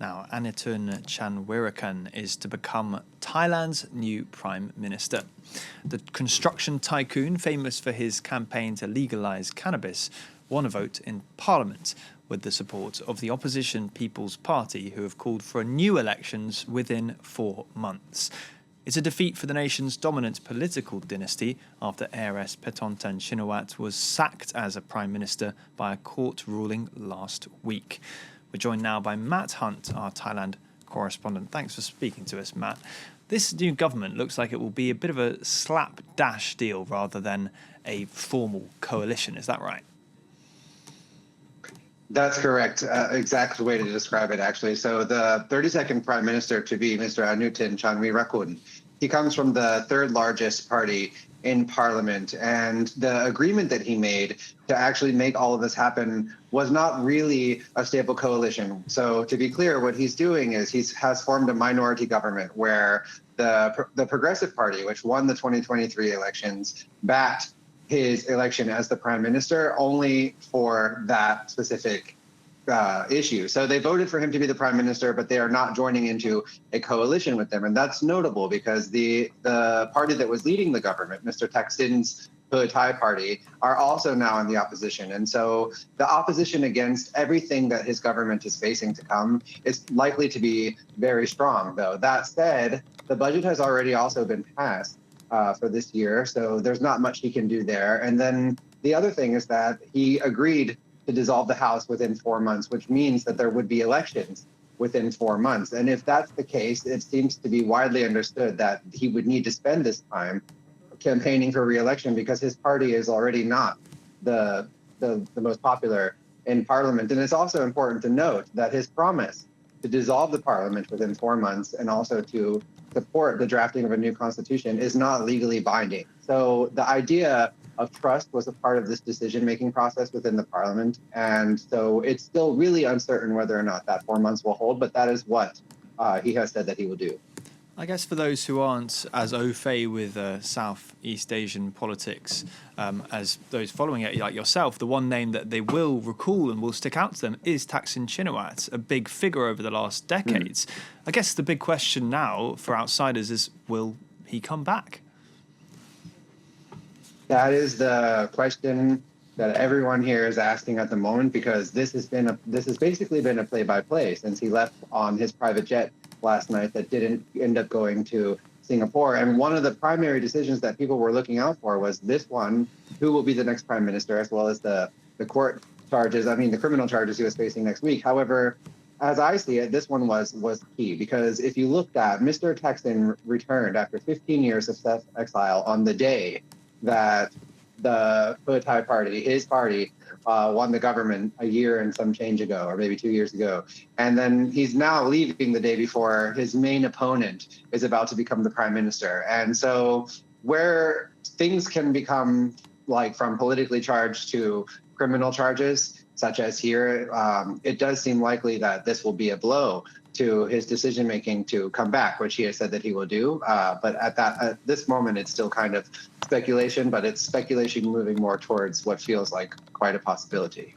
Now, Anutin Charnvirakul is to become Thailand's new Prime Minister. The construction tycoon, famous for his campaign to legalise cannabis, won a vote in Parliament with the support of the opposition People's Party, who have called for new elections within 4 months. It's a defeat for the nation's dominant political dynasty after heiress Anutin Shinawatra was sacked as a Prime Minister by a court ruling last week. We're joined now by Matt Hunt, our Thailand correspondent. Thanks for speaking to us, Matt. This new government looks like it will be a bit of a slapdash deal rather than a formal coalition. Is that right? That's correct. Exact way to describe it, actually. So the 32nd Prime Minister to be Mr. Anutin Charnvirakul. He comes from the third largest party in Parliament, and the agreement that he made to actually make all of this happen was not really a stable coalition. So to be clear, what he's doing is he has formed a minority government where the Progressive Party, which won the 2023 elections, backed his election as the Prime Minister only for that specific issue. So they voted for him to be the Prime Minister, but they are not joining into a coalition with them. And that's notable because the party that was leading the government, Mr. Thaksin's Thai party, are also now in the opposition. And so the opposition against everything that his government is facing to come is likely to be very strong, though. That said, the budget has already also been passed for this year, so there's not much he can do there. And then the other thing is that he agreed to dissolve the House within 4 months, which means that there would be elections within 4 months. And if that's the case, it seems to be widely understood that he would need to spend this time campaigning for re-election because his party is already not the most popular in Parliament. And it's also important to note that his promise to dissolve the Parliament within 4 months and also to support the drafting of a new constitution is not legally binding. So the idea of trust was a part of this decision-making process within the Parliament. And so it's still really uncertain whether or not that 4 months will hold, but that is what he has said that he will do. I guess for those who aren't as au fait with Southeast Asian politics as those following it, like yourself, the one name that they will recall and will stick out to them is Thaksin Shinawatra, a big figure over the last decades. I guess the big question now for outsiders is, will he come back? That is the question that everyone here is asking at the moment, because this has basically been a play-by-play since he left on his private jet last night that didn't end up going to Singapore. And one of the primary decisions that people were looking out for was this one: who will be the next prime minister, as well as the court charges, the criminal charges he was facing next week. However, as I see it, this one was key, because if you looked at Mr. Thaksin returned after 15 years of self-exile on the day that the Thai party, his party, won the government a year and some change ago, or maybe 2 years ago. And then he's now leaving the day before his main opponent is about to become the prime minister. And so where things can become like from politically charged to criminal charges, such as here, it does seem likely that this will be a blow to his decision-making to come back, which he has said that he will do. But at this moment, it's still kind of speculation, but it's speculation moving more towards what feels like quite a possibility.